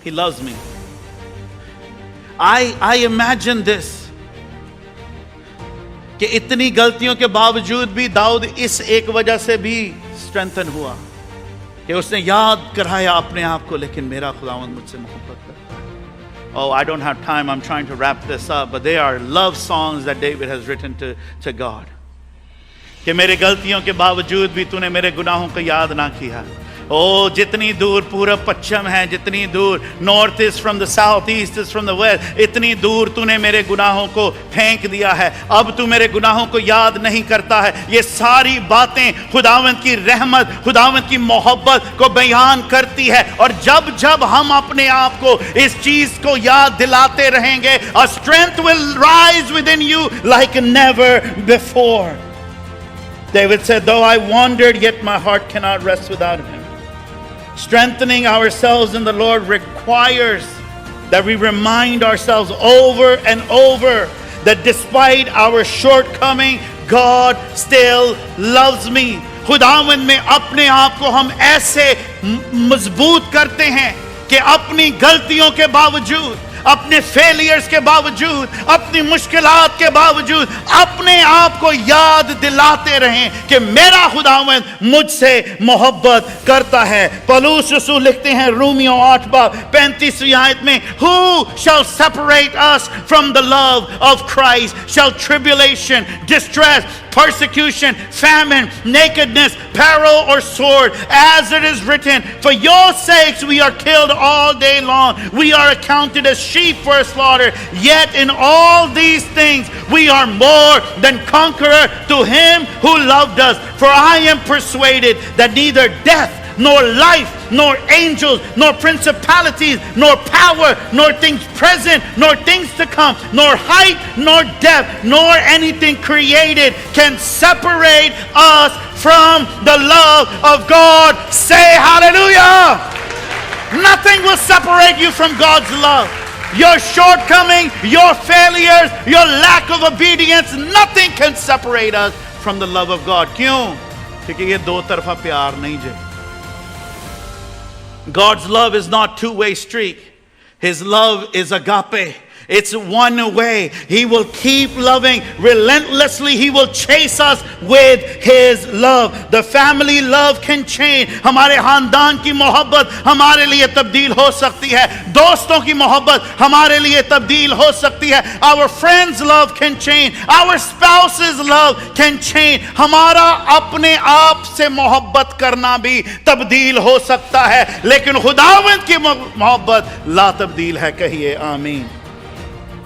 He loves me. I imagine this कि इतनी गलतियों के बावजूद भी दाऊद इस एक वजह से भी स्ट्रेंथन हुआ कि उसने याद कराया अपने आप को, लेकिन मेरा खुदावंद मुझसे मोहब्बत करता है. Oh, I don't have time. I'm trying to wrap this up, but they are love songs that David has written to God. कि मेरे गलतियों के बावजूद भी तूने मेरे गुनाहों को याद ना किया. ओ जितनी दूर पूरब पश्चिम है, जितनी दूर north is from the south, east is from the west, इतनी दूर तूने मेरे गुनाहों को फेंक दिया है. अब तू मेरे गुनाहों को याद नहीं करता है. ये सारी बातें खुदावंद की रहमत, खुदावंद की मोहब्बत को बयान करती है. और जब जब हम अपने आप को इस चीज को याद दिलाते रहेंगे, a strength will rise within you like never before. David said, though I wandered, yet my heart cannot rest without him. Strengthening ourselves in the Lord requires that we remind ourselves over and over that despite our shortcoming, God still loves me. खुदावंद में अपने आप को हम ऐसे मजबूत करते हैं कि अपनी गलतियों के बावजूद, अपने फेलियर्स के बावजूद, अपनी मुश्किलात के बावजूद अपने आप को याद दिलाते रहें कि मेरा खुदावंद मुझसे मोहब्बत करता है. पौलुस रसूल लिखते हैं रोमियो 8:35 आयत में, Who shall separate us from the love of Christ? Shall tribulation, distress, persecution, famine, nakedness, peril, or sword? As it is written, for your sakes we are killed all day long. We are accounted as sheep for slaughter. Yet in all these things we are more than conqueror to him who loved us. For I am persuaded that neither death, nor life, nor angels, nor principalities, nor power, nor things present, nor things to come, nor height, nor depth, nor anything created can separate us from the love of God. Say hallelujah! Nothing will separate you from God's love. Your shortcoming, your failures, your lack of obedience, nothing can separate us from the love of God. क्यों? क्योंकि ये दो तरफा प्यार नहीं जे. God's love is not two-way street. His love is agape. It's one way. He will keep loving relentlessly. He will chase us with His love. The family love can change. हमारे खानदान की मोहब्बत हमारे लिए तब्दील हो सकती है. दोस्तों की मोहब्बत हमारे लिए तब्दील हो सकती है. Our friends' love can change. Our spouse's love can change. हमारा अपने आप से मोहब्बत करना भी तब्दील हो सकता है, लेकिन खुदावंद की मोहब्बत ला तब्दील है. कहिए आमीन.